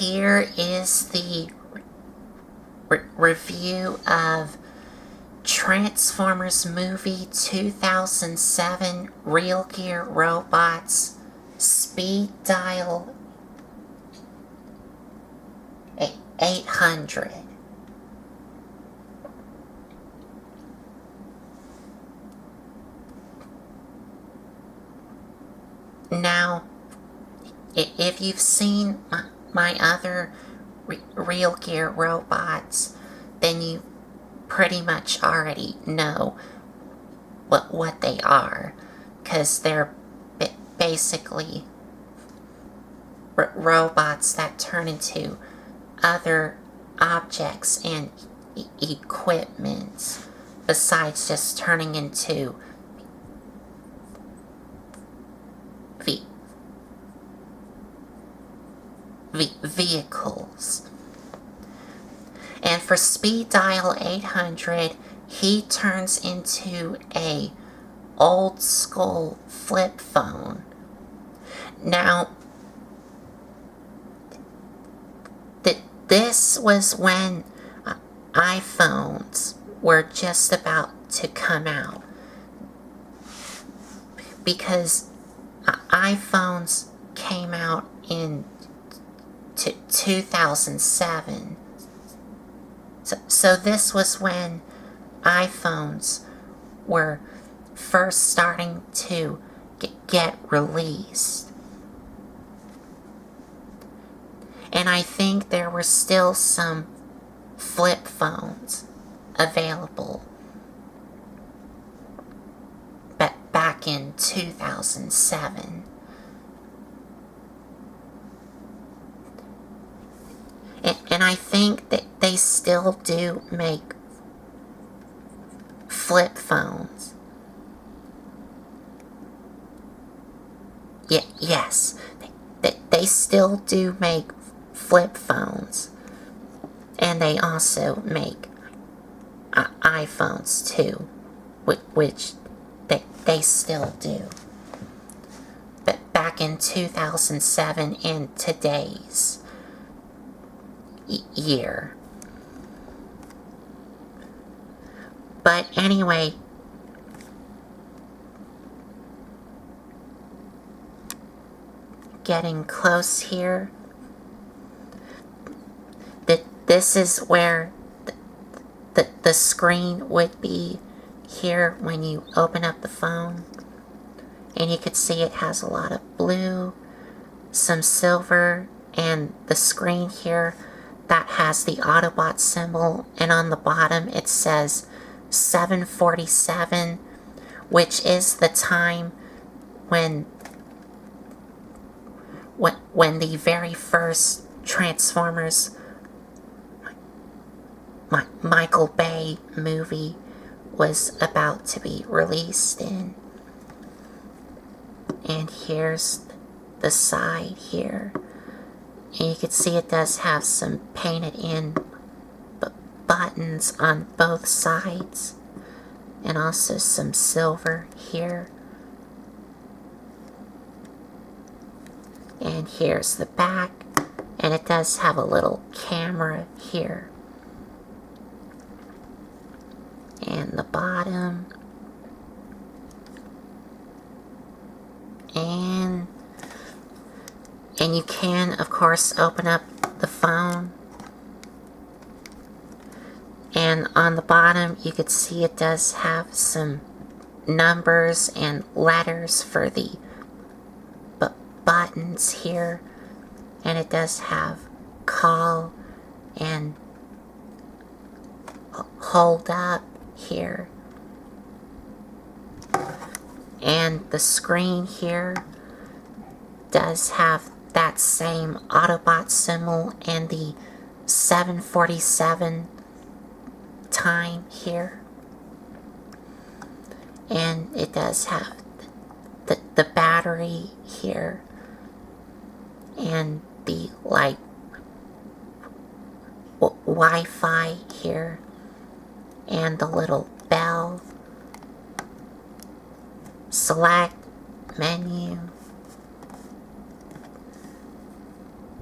here is the review of Transformers movie 2007 Real Gear Robots Speed Dial 800. Now, if you've seen my other Real Gear Robots, then you pretty much already know what they are, because they're basically robots that turn into other objects and equipment besides just turning into vehicles. And for Speed Dial 800, he turns into a old school flip phone. Now, this was when iPhones were just about to come out, because iPhones came out in 2007. So this was when iPhones were first starting to get released. And I think there were still some flip phones available back in 2007. And I think that they still do make flip phones. Yes, they still do make flip phones. And they also make iPhones too, which they still do. But back in 2007 and today's year. But anyway, getting close here. This is where the screen would be here when you open up the phone. And you could see it has a lot of blue, some silver, and the screen here that has the Autobot symbol, and on the bottom it says 7:47, which is the time when the very first Transformers Michael Bay movie was about to be released in. And here's the side here. And you can see it does have some painted in buttons on both sides. And also some silver here. And here's the back. And it does have a little camera here. And the bottom. And you can, of course, open up the phone. And on the bottom, you could see it does have some numbers and letters for the buttons here. And it does have call and hold up here. And the screen here does have that same Autobot symbol and the 7:47 time here. And it does have the battery here. And the Wi-Fi here. And the little bell. Select menu.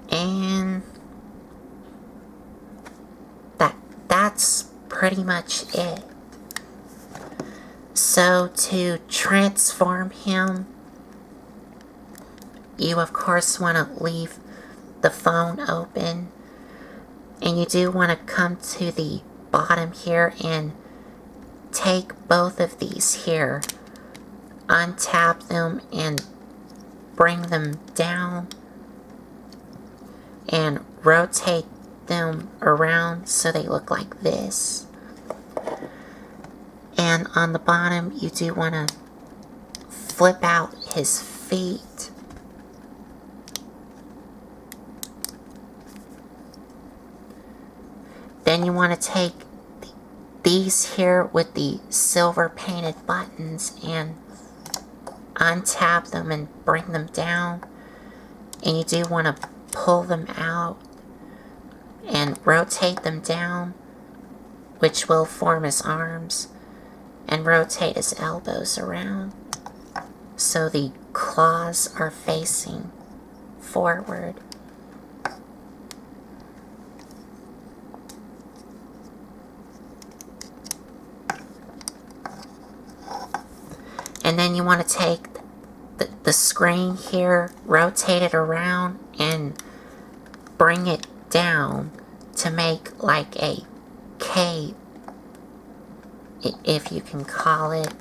And pretty much it. So to transform him, you of course want to leave the phone open, and you do want to come to the bottom here and take both of these here, untap them and bring them down and rotate them around so they look like this. And on the bottom you do want to flip out his feet. Then you want to take these here with the silver painted buttons and untap them and bring them down. And you do want to pull them out and rotate them down, which will form his arms, and rotate his elbows around so the claws are facing forward. And then you want to take the screen here, rotate it around, and bring it down to make like a cape, if you can call it.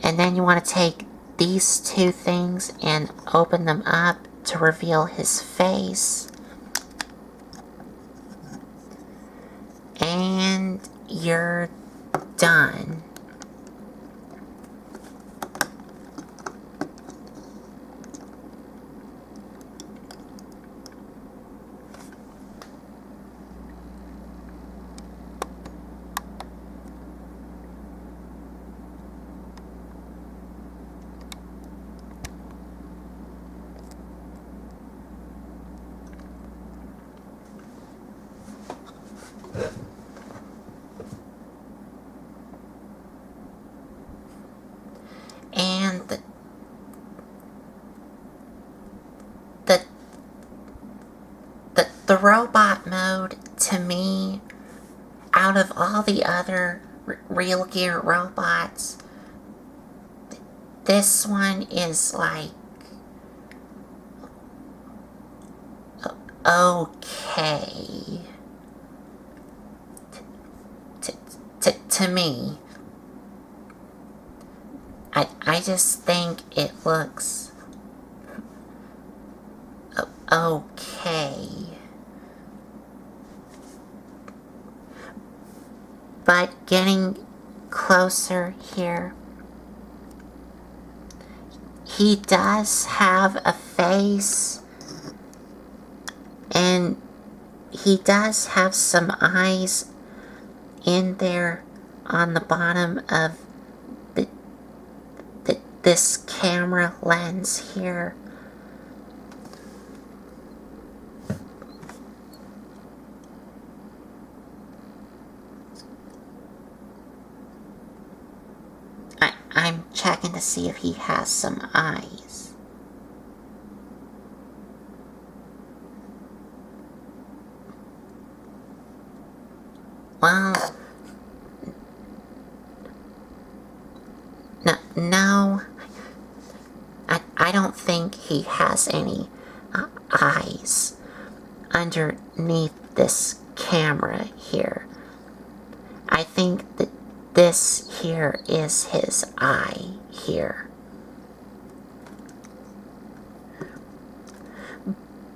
And then you want to take these two things and open them up to reveal his face. And you're done. And the robot mode, to me, out of all the other Real Gear robots, this one is like okay to me. I just think it looks okay. But getting closer here, he does have a face, and he does have some eyes in there on the bottom of this camera lens here. I'm checking to see if he has some eyes. Well, no, I don't think he has any eyes underneath this camera here. I think that this here is his eye here.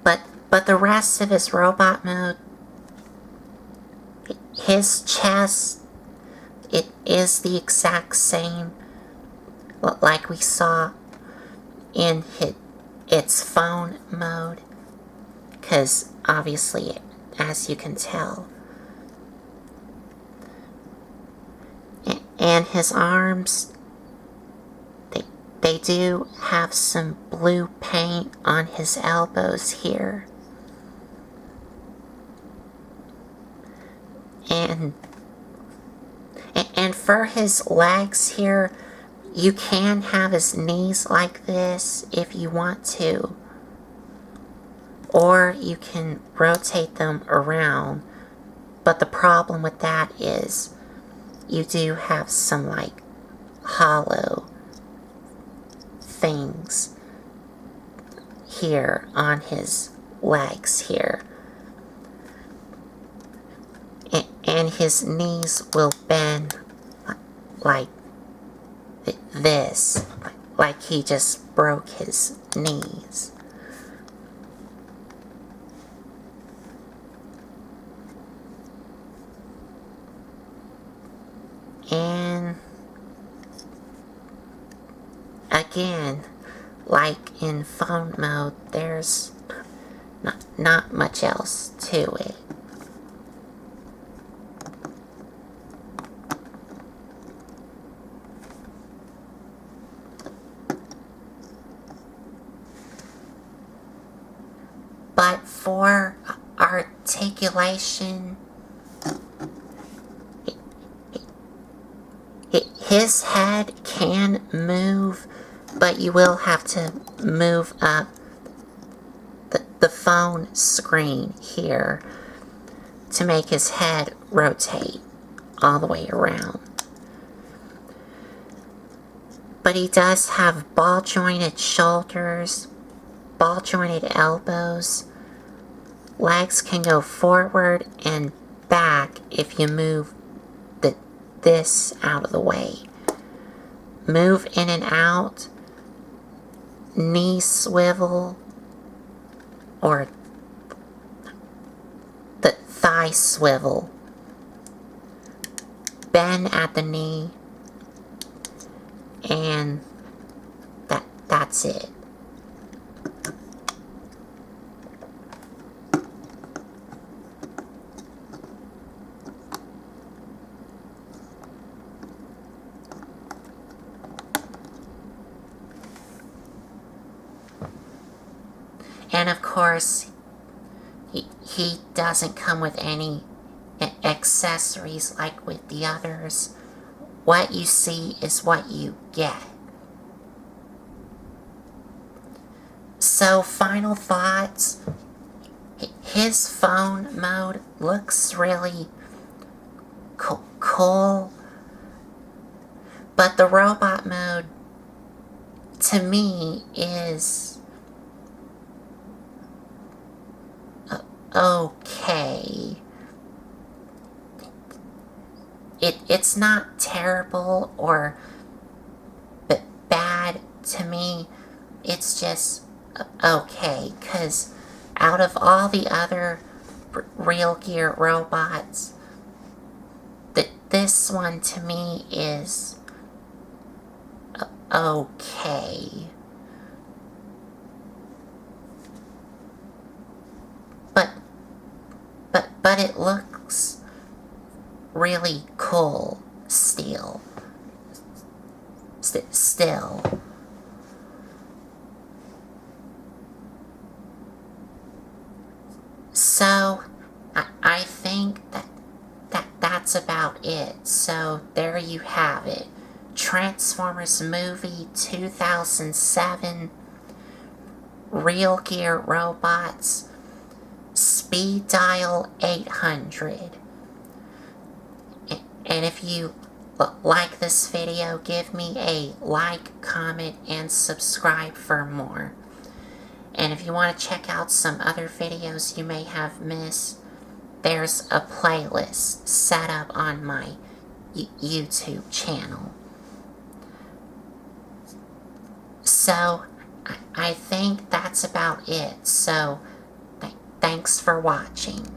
But the rest of his robot mode, his chest, it is the exact same like we saw in its phone mode, because obviously, as you can tell. And his arms, they do have some blue paint on his elbows here. And for his legs here, you can have his knees like this if you want to. Or you can rotate them around But the problem with that is you do have some like hollow things here on his legs here. And his knees will bend like this, like he just broke his knees. And again, like in phone mode, there's not much else to it. But for articulation, his head can move, but you will have to move up the phone screen here to make his head rotate all the way around. But he does have ball jointed shoulders, ball jointed elbows. Legs can go forward and back if you move this out of the way. Move in and out, knee swivel, or the thigh swivel. Bend at the knee, and that's it. And of course, he doesn't come with any accessories like with the others. What you see is what you get. So, final thoughts. His phone mode looks really cool, but the robot mode, to me, is okay. It's not terrible or bad to me. It's just okay, because out of all the other Real Gear robots, this one to me is okay. But it looks really cool still. So, I think that's about it. So, there you have it. Transformers movie 2007, Real Gear robots, Speed Dial 800. And if you like this video, give me a like, comment, and subscribe for more. And if you want to check out some other videos you may have missed, there's a playlist set up on my YouTube channel. So, I think that's about it. So, thanks for watching.